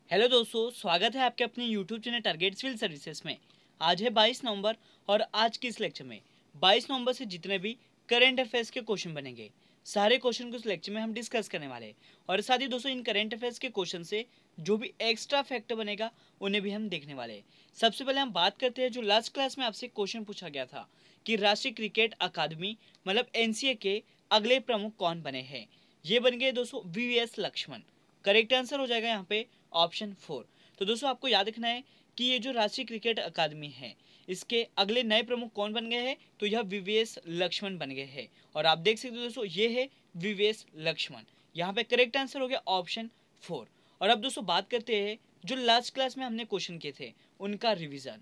Hello दोस्तों, स्वागत है आपके अपने YouTube channel Target Civil Services में। आज है 22 नवंबर और आज की इस लेक्चर में 22 नवंबर से जितने भी करंट अफेयर्स के क्वेश्चन बनेंगे, सारे क्वेश्चन को इस लेक्चर में हम डिस्कस करने वाले हैं। और साथ ही दोस्तों, इन करंट अफेयर्स के क्वेश्चन से जो भी एक्स्ट्रा फैक्टर बनेगा उन्हें भी हम देखने वाले हैं। सबसे पहले हम बात करते हैं जो लास्ट क्लास में आपसे क्वेश्चन पूछा गया था कि राष्ट्रीय क्रिकेट अकादमी मतलब एनसीए के अगले प्रमुख कौन बने हैं। ये बन गए दोस्तों वीवीएस लक्ष्मण। करेक्ट आंसर हो जाएगा यहाँ पे ऑप्शन 4। तो दोस्तों आपको याद रखना है कि ये जो राष्ट्रीय क्रिकेट अकादमी है, इसके अगले नए प्रमुख कौन बन गए हैं, तो यह वीवीएस लक्ष्मण बन गए हैं। और आप देख सकते हो दोस्तों, ये है वीवीएस लक्ष्मण। यहाँ पे करेक्ट आंसर हो गया ऑप्शन 4। और अब दोस्तों बात करते हैं जो लास्ट क्लास में हमने क्वेश्चन किए थे उनका रिविजन।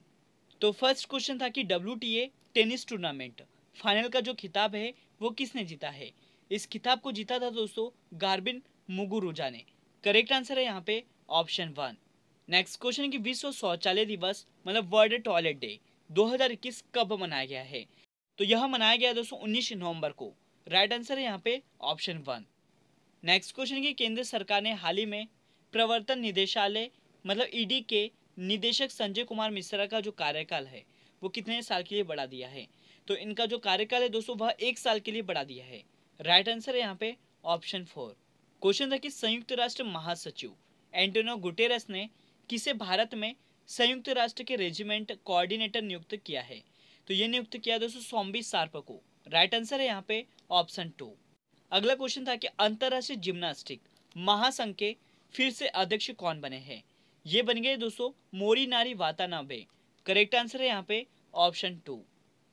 तो फर्स्ट क्वेश्चन था कि WTA टेनिस टूर्नामेंट फाइनल का जो खिताब है वो किसने जीता है। इस खिताब को जीता था दोस्तों गार्बिन मुगुरुजा ने। करेक्ट आंसर है यहाँ पे ऑप्शन 1। नेक्स्ट क्वेश्चन है कि विश्व शौचालय दिवस मतलब वर्ल्ड टॉयलेट डे 2021 कब मनाया गया है। तो यह मनाया गया दोस्तों 19 नवंबर को। राइट आंसर है यहाँ पे ऑप्शन 1। नेक्स्ट क्वेश्चन है कि केंद्र सरकार ने हाल ही में प्रवर्तन निदेशालय मतलब ईडी के निदेशक संजय कुमार मिश्रा का जो कार्यकाल है वो कितने साल के लिए बढ़ा दिया है। तो इनका जो कार्यकाल है दोस्तों वह 1 साल के लिए बढ़ा दिया है। राइट आंसर है यहाँ पे ऑप्शन 4। क्वेश्चन था कि संयुक्त राष्ट्र महासचिव एंटोनियो गुटेरेस ने किसे भारत में संयुक्त राष्ट्र के रेजिमेंट कोऑर्डिनेटर नियुक्त किया है। तो ये नियुक्त किया दोस्तों सोम्बी सार्प को। राइट आंसर है यहाँ पे ऑप्शन 2। अगला क्वेश्चन था कि अंतरराष्ट्रीय जिम्नास्टिक महासंघ के फिर से अध्यक्ष कौन बने हैं। ये बन गए दोस्तों मोरीनारी वातानाबे। करेक्ट आंसर है यहाँ पे ऑप्शन 2।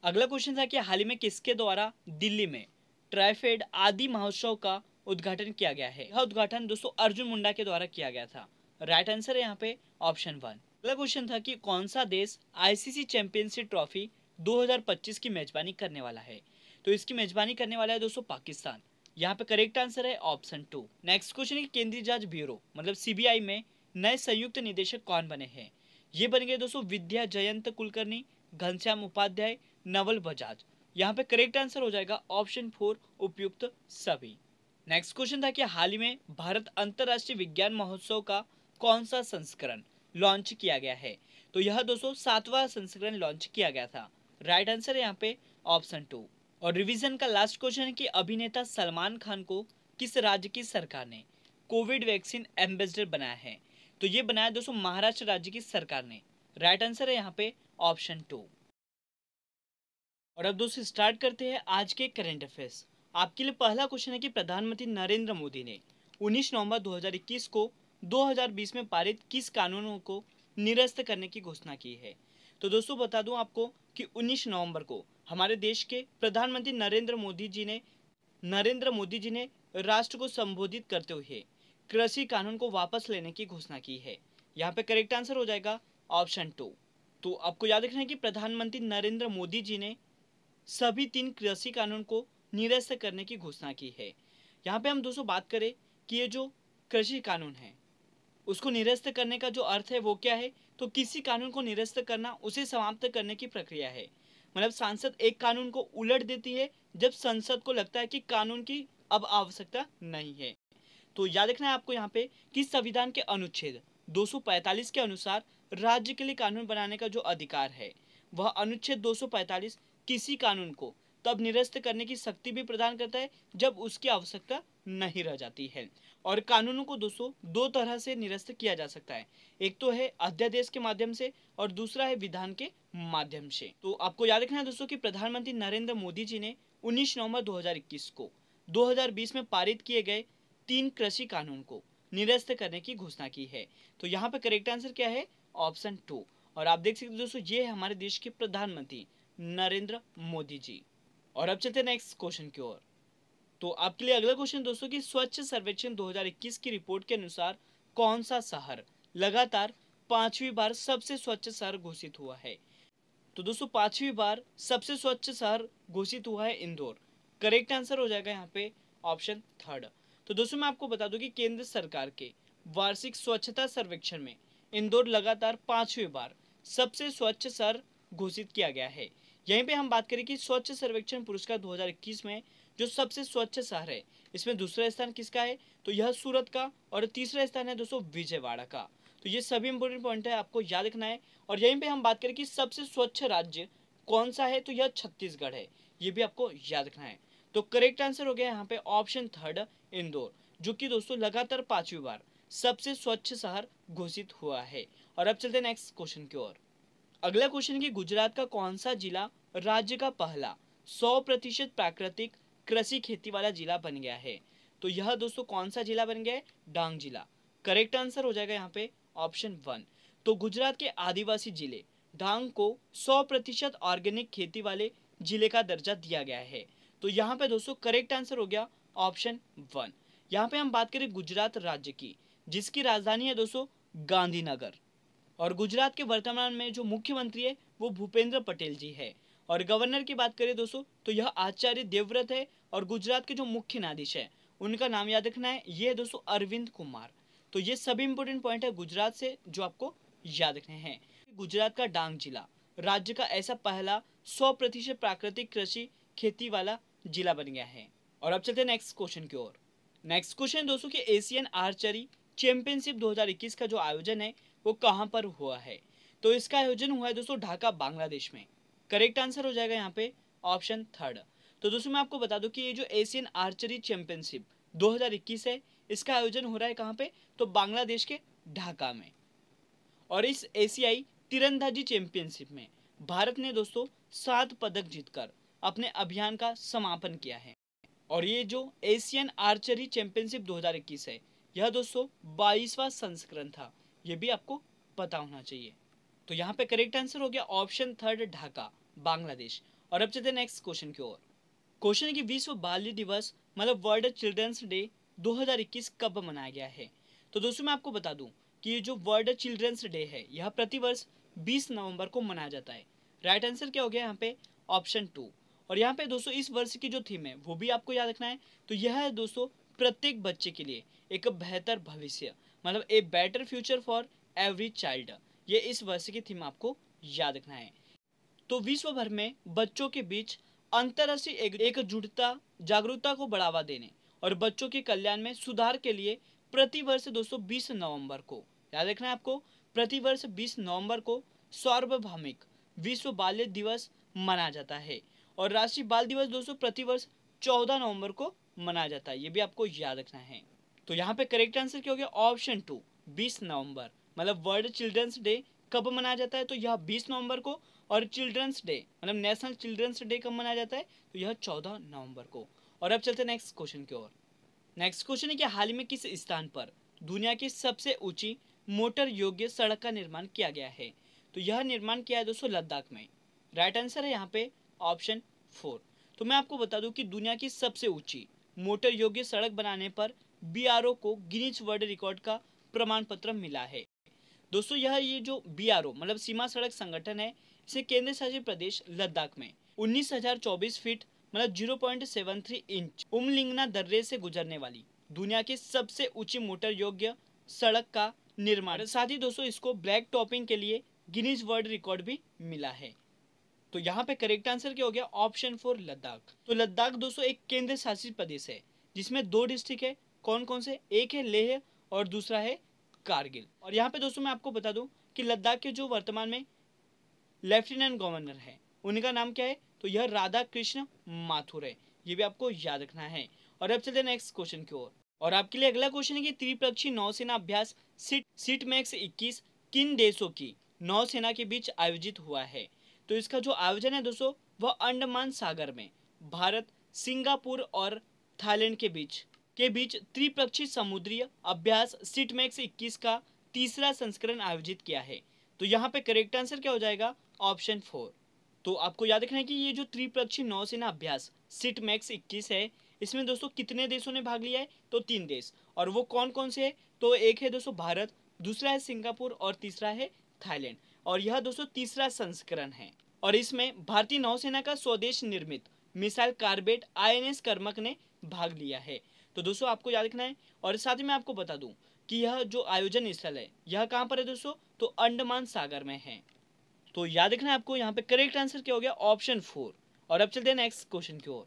अगला क्वेश्चन था कि हाल ही में किसके द्वारा दिल्ली में ट्राइफेड आदि महोत्सव का उद्घाटन किया गया है। यह उद्घाटन दोस्तों अर्जुन मुंडा के द्वारा किया गया था। राइट आंसर है यहाँ पे ऑप्शन 1। अगला क्वेश्चन था कि कौन सा देश आईसीसी चैंपियनशिप ट्रॉफी 2025 की मेजबानी करने वाला है। तो इसकी मेजबानी करने वाला है दोस्तों पाकिस्तान। यहाँ पे करेक्ट आंसर है ऑप्शन 2। नेक्स्ट क्वेश्चन है केंद्रीय जांच ब्यूरो मतलब सीबीआई में नए संयुक्त निदेशक कौन बने हैं। ये बन गए दोस्तों विद्या जयंत कुलकर्णी, घनश्याम उपाध्याय, नवल बजाज। यहाँ पे करेक्ट आंसर हो जाएगा ऑप्शन 4 उपयुक्त सभी। नेक्स्ट क्वेश्चन था कि हाल ही में भारत अंतरराष्ट्रीय विज्ञान महोत्सव का कौन सा संस्करण लॉन्च किया गया है। तो यह दोस्तों 7वां संस्करण लॉन्च किया गया था। राइट आंसर है यहाँ पे ऑप्शन 2। और रिवीजन का लास्ट क्वेश्चन है कि अभिनेता सलमान खान को किस राज्य की सरकार ने कोविड वैक्सीन एम्बेसडर बनाया है। तो ये बनाया दोस्तों महाराष्ट्र राज्य की सरकार ने। राइट आंसर है यहाँ पे ऑप्शन 2। और अब दोस्तों स्टार्ट करते हैं आज के करंट अफेयर्स। आपके लिए पहला क्वेश्चन है कि प्रधानमंत्री नरेंद्र मोदी ने 19 नवंबर 2021 को 2020 में पारित किस कानूनों को निरस्त करने की घोषणा की है। तो दोस्तों बता दूं आपको कि 19 नवंबर को हमारे देश के प्रधानमंत्री नरेंद्र मोदी जी ने राष्ट्र को संबोधित करते हुए कृषि कानून को वापस लेने की घोषणा की है। यहाँ पे करेक्ट आंसर हो जाएगा ऑप्शन 2। तो आपको याद रखना है कि प्रधानमंत्री नरेंद्र मोदी जी ने सभी 3 कृषि कानून को निरस्त करने की घोषणा की है। यहाँ पे हम दोस्तों बात करें कि ये जो कृषि कानून है उसको निरस्त करने का जो अर्थ है वो क्या है। तो किसी कानून को निरस्त करना उसे समाप्त करने की प्रक्रिया है। मतलब सांसद एक कानून को उलट देती है जब संसद को लगता है कि कानून की अब आवश्यकता नहीं है। तो याद रखना है आपको यहाँ पे कि संविधान के अनुच्छेद 245 के अनुसार राज्य के लिए कानून बनाने का जो अधिकार है वह अनुच्छेद 245 किसी कानून को तब निरस्त करने की शक्ति भी प्रदान करता है जब उसकी आवश्यकता नहीं रह जाती है। और कानूनों को दोस्तों 2 तरह से निरस्त किया जा सकता है। एक तो है अध्यादेश के माध्यम से और दूसरा है विधान के माध्यम से। तो आपको याद रखना है दोस्तों कि प्रधानमंत्री नरेंद्र मोदी जी ने 19 नवंबर 2021 को 2020 में पारित किए गए 3 कृषि कानून को निरस्त करने की घोषणा की है। तो यहाँ पे करेक्ट आंसर क्या है ऑप्शन 2। और आप देख सकते हैं दोस्तों ये है हमारे देश के प्रधानमंत्री नरेंद्र मोदी जी। और अब चलते हैं नेक्स्ट क्वेश्चन की ओर। तो आपके लिए अगला क्वेश्चन दोस्तों कि स्वच्छ सर्वेक्षण 2021 की रिपोर्ट के अनुसार कौन सा शहर लगातार 5वीं बार सबसे स्वच्छ शहर घोषित हुआ है। तो दोस्तों 5वीं बार सबसे स्वच्छ शहर घोषित हुआ है इंदौर। करेक्ट आंसर हो जाएगा यहाँ पे ऑप्शन 3। तो दोस्तों मैं आपको बता दूं कि केंद्र सरकार के वार्षिक स्वच्छता सर्वेक्षण में इंदौर लगातार 5वीं बार सबसे स्वच्छ शहर घोषित किया गया है। यहीं पे हम बात करें कि स्वच्छ सर्वेक्षण पुरस्कार 2021 में जो सबसे स्वच्छ शहर है इसमें दूसरा स्थान किसका है। तो यह सूरत का और तीसरा स्थान है दोस्तों विजयवाड़ा का। तो ये सभी इंपॉर्टेंट पॉइंट है, आपको याद रखना है। और यहीं पे हम बात करें कि सबसे स्वच्छ राज्य कौन सा है, तो यह छत्तीसगढ़ है, ये भी आपको याद रखना है। तो करेक्ट आंसर हो गया यहाँ पे ऑप्शन थर्ड इंदौर, जो कि दोस्तों लगातार 5वीं बार सबसे स्वच्छ शहर घोषित हुआ है। और अब चलते हैं नेक्स्ट क्वेश्चन की ओर। अगला क्वेश्चन कि गुजरात का कौन सा जिला राज्य का पहला 100% प्राकृतिक कृषि खेती वाला जिला बन गया है। तो यह दोस्तों कौन सा जिला बन गया है, डांग जिला। करेक्ट आंसर हो जाएगा यहाँ पे ऑप्शन 1। तो गुजरात के आदिवासी जिले डांग को 100% ऑर्गेनिक खेती वाले जिले का दर्जा दिया गया है। तो यहाँ पे दोस्तों करेक्ट आंसर हो गया ऑप्शन 1। यहाँ पे हम बात करें गुजरात राज्य की, जिसकी राजधानी है दोस्तों गांधीनगर। और गुजरात के वर्तमान में जो मुख्यमंत्री है वो भूपेंद्र पटेल जी है। और गवर्नर की बात करें दोस्तों तो यह आचार्य देवव्रत है। और गुजरात के जो मुख्य न्यायाधीश है उनका नाम याद रखना है, ये है दोस्तों अरविंद कुमार। तो ये सभी इंपॉर्टेंट पॉइंट है गुजरात से जो आपको याद रखने हैं। गुजरात का डांग जिला राज्य का ऐसा पहला 100% प्राकृतिक कृषि खेती वाला जिला बन गया है। और अब चलते हैं नेक्स्ट क्वेश्चन की ओर। नेक्स्ट क्वेश्चन दोस्तों कि एशियन आर्चरी चैंपियनशिप 2021 का जो आयोजन है वो कहाँ पर हुआ है। तो इसका आयोजन हुआ है दोस्तों ढाका बांग्लादेश में। करेक्ट आंसर हो जाएगा यहाँ पे ऑप्शन थर्ड। तो दोस्तों मैं आपको बता दूं कि ये जो एशियन आर्चरी चैंपियनशिप 2021 है, इसका आयोजन हो रहा है कहाँ पे, तो बांग्लादेश के ढाका में। और इस एशियाई तीरंदाजी चैंपियनशिप में भारत ने दोस्तों 7 पदक जीतकर अपने अभियान का समापन किया है। और ये जो एशियन आर्चरी चैंपियनशिप 2021 है, यह दोस्तों 22वां संस्करण था, ये भी आपको पता होना चाहिए। तो यहाँ पे करेक्ट आंसर हो गया ऑप्शन थर्ड ढाका बांग्लादेश। और अब चलते हैं नेक्स्ट क्वेश्चन की ओर। क्वेश्चन है कि विश्व बाल्य दिवस मतलब वर्ल्ड चिल्ड्रंस डे 2021 कब मनाया गया है। तो दोस्तों मैं आपको बता दूं कि ये जो वर्ल्ड चिल्ड्रंस डे है यह प्रतिवर्ष 20 नवंबर को मनाया जाता है। राइट आंसर क्या हो गया यहाँ पे ऑप्शन 2। और यहाँ पे दोस्तों इस वर्ष की जो थीम है वो भी आपको याद रखना है। तो यह है दोस्तों प्रत्येक बच्चे के लिए एक बेहतर भविष्य, मतलब a better future for every child. ये इस वर्ष की थीम आपको याद रखना है। तो विश्व भर में बच्चों के बीच अंतर्राष्ट्रीय एकजुटता जागरूकता को बढ़ावा देने और बच्चों के कल्याण में सुधार के लिए प्रतिवर्ष दोस्तों 20 नवंबर को याद रखना है आपको, प्रतिवर्ष 20 नवंबर को सार्वभौमिक विश्व बाल्य दिवस मनाया जाता है। और राष्ट्रीय बाल दिवस दोस्तों प्रतिवर्ष 14 नवंबर को मनाया जाता है, ये भी आपको याद रखना है। तो यहाँ पे करेक्ट आंसर क्या हो गया ऑप्शन 2 20 नवंबर। मतलब वर्ल्ड चिल्ड्रंस डे कब मनाया जाता है, तो यह 20 नवंबर को। और चिल्ड्रंस डे मतलब नेशनल चिल्ड्रंस डे कब मनाया जाता है, तो यह 14 नवंबर को। और अब चलते हैं नेक्स्ट क्वेश्चन की ओर। नेक्स्ट क्वेश्चन है कि हाल ही में किस स्थान पर दुनिया की सबसे ऊंची मोटर योग्य सड़क का निर्माण किया गया है। तो यह निर्माण किया है दोस्तों लद्दाख में। राइट आंसर है यहाँ पे ऑप्शन 4। तो मैं आपको बता दूं कि दुनिया की सबसे ऊंची मोटर योग्य सड़क बनाने पर बीआरओ को गिनीज वर्ल्ड रिकॉर्ड का प्रमाण पत्र मिला है। दोस्तों ये जो बीआरओ मतलब सीमा सड़क संगठन है, इसे केंद्र शासित प्रदेश लद्दाख में 19,024 फीट मतलब 0.73 इंच उमलिंगना दर्रे से गुजरने वाली दुनिया की सबसे ऊंची मोटर योग्य सड़क का निर्माण। साथ ही दोस्तों इसको ब्लैक टॉपिंग के लिए गिनीज वर्ल्ड रिकॉर्ड भी मिला है। तो यहाँ पे करेक्ट आंसर क्या हो गया ऑप्शन 4 लद्दाख। तो लद्दाख दोस्तों एक केंद्र शासित प्रदेश है जिसमें 2 डिस्ट्रिक्ट है। कौन कौन से, एक है लेह और दूसरा है कारगिल। और यहाँ पे दोस्तों मैं आपको बता दूं कि लद्दाख के जो वर्तमान में लेफ्टिनेंट गवर्नर है उनका नाम क्या है, तो यह राधा कृष्ण माथुर है, ये भी आपको याद रखना है। और अब चलते हैं नेक्स्ट क्वेश्चन की ओर। और आपके लिए अगला क्वेश्चन है कि त्रिपक्षीय नौसेना अभ्यास सिटमैक्स 21 किन देशों की नौसेना के बीच आयोजित हुआ है। तो इसका जो आयोजन है दोस्तों वह अंडमान सागर में भारत, सिंगापुर और थाईलैंड के बीच त्रिपक्षीय समुद्री अभ्यास सिटमैक्स 21 का तीसरा संस्करण आयोजित किया है। तो यहाँ पे करेक्ट आंसर क्या हो जाएगा ऑप्शन 4। तो आपको याद रखना है कि ये जो त्रिपक्षीय नौसेना अभ्यास सिटमैक्स 21 है, इसमें दोस्तों कितने देशों ने भाग लिया है, तो 3 देश। और वो कौन कौन से है, तो एक है दोस्तों भारत, दूसरा है सिंगापुर और तीसरा है थाईलैंड। और यह दोस्तों तीसरा संस्करण है। और इसमें भारतीय नौसेना का स्वदेश निर्मित मिसाइल कार्बेट आईएनएस कर्मक ने भाग लिया है। तो दोस्तों आपको याद रखना है। और साथ ही मैं आपको बता दूं कि यह जो आयोजन स्थल है यह कहाँ पर है दोस्तों, तो अंडमान सागर में है। तो याद रखना है आपको, यहाँ पे करेक्ट आंसर क्या हो गया ऑप्शन 4। और अब चलते हैं नेक्स्ट क्वेश्चन की ओर।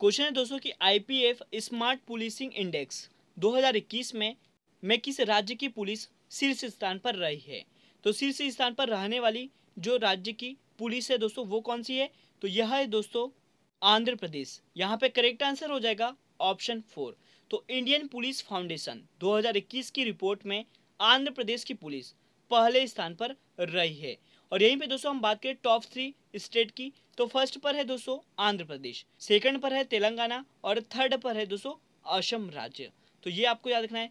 क्वेश्चन है दोस्तों कि आईपीएफ स्मार्ट पुलिसिंग इंडेक्स 2021 में किस राज्य की पुलिस शीर्ष स्थान पर रही है। तो शीर्ष स्थान पर रहने वाली जो राज्य की पुलिस है दोस्तों वो कौन सी है, तो यह है दोस्तों आंध्र प्रदेश। यहाँ पे करेक्ट आंसर हो जाएगा ऑप्शन 4। तो इंडियन पुलिस फाउंडेशन 2021 की रिपोर्ट में आंध्र प्रदेश की पुलिस पहले स्थान पर रही है। और यहीं पे दोस्तों हम बात करें टॉप 3 स्टेट की, तो फर्स्ट पर है दोस्तों आंध्र प्रदेश, सेकंड पर है तेलंगाना और थर्ड पर है दोस्तों असम राज्य। तो ये आपको याद रखना है।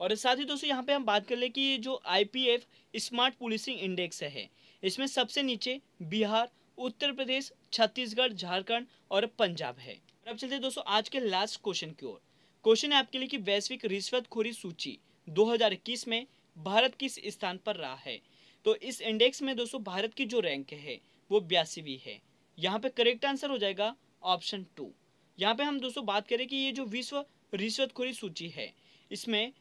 और साथ ही दोस्तों यहाँ पे हम बात कर ले कि जो IPF स्मार्ट पुलिसिंग इंडेक्स है, इसमें सबसे नीचे बिहार, उत्तर प्रदेश, छत्तीसगढ़, झारखंड और पंजाब है। अब चलते हैं दोस्तों आज के लास्ट क्वेश्चन की ओर। क्वेश्चन है आपके लिए कि वैश्विक रिश्वतखोरी सूची 2021 में भारत किस स्थान पर रहा है। तो इस इंडेक्स में दोस्तों भारत की जो रैंक है वो 82वीं है। यहाँ पे करेक्ट आंसर हो जाएगा ऑप्शन 2। यहाँ पे हम दोस्तों बात करें कि ये जो विश्व रिश्वतखोरी सूची है, इसमें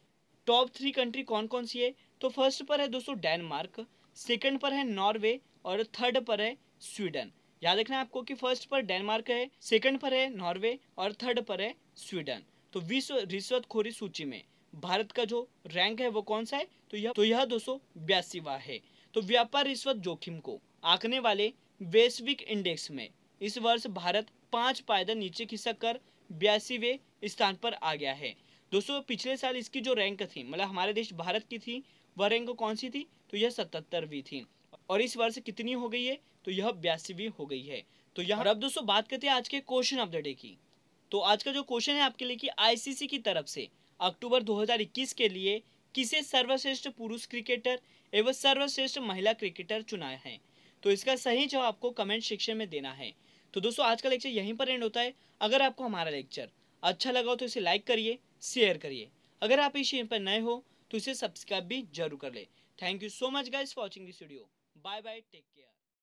टॉप 3 कंट्री कौन कौन सी है। तो फर्स्ट पर है दोस्तों डेनमार्क, सेकंड पर है नॉर्वे और थर्ड पर है स्वीडन। याद रखना है आपको कि फर्स्ट पर डेनमार्क है, सेकंड पर है नॉर्वे और थर्ड पर है स्वीडन। तो विश्व रिश्वतखोरी सूची में भारत का जो रैंक है वो कौन सा है, तो यह 282वां है। तो व्यापार रिश्वत जोखिम को आंकने वाले वैश्विक इंडेक्स में इस वर्ष भारत 5 पायदान नीचे खिसक कर 82वें स्थान पर आ गया है। दोस्तों पिछले साल इसकी जो रैंक थी, मतलब हमारे देश भारत की थी, वह रैंक कौन सी थी, तो यह 77वीं थी। और इस वर्ष कितनी हो गई है, तो यह 82वीं हो गई है। तो यहाँ अब दोस्तों बात करते हैं आज के क्वेश्चन ऑफ द डे की। तो आज का जो क्वेश्चन है आपके लिए कि ICC की तरफ से अक्टूबर 2021 के लिए किसे सर्वश्रेष्ठ पुरुष क्रिकेटर एवं सर्वश्रेष्ठ महिला क्रिकेटर चुना है। तो इसका सही जवाब आपको कमेंट सेक्शन में देना है। तो दोस्तों आज का लेक्चर यहीं पर एंड होता है। अगर आपको हमारा लेक्चर अच्छा लगा हो तो इसे लाइक करिए, शेयर करिए। अगर आप इस चैनल पर नए हो तो इसे सब्सक्राइब भी जरूर कर ले। Thank you so much guys for watching this video. Bye bye, take care.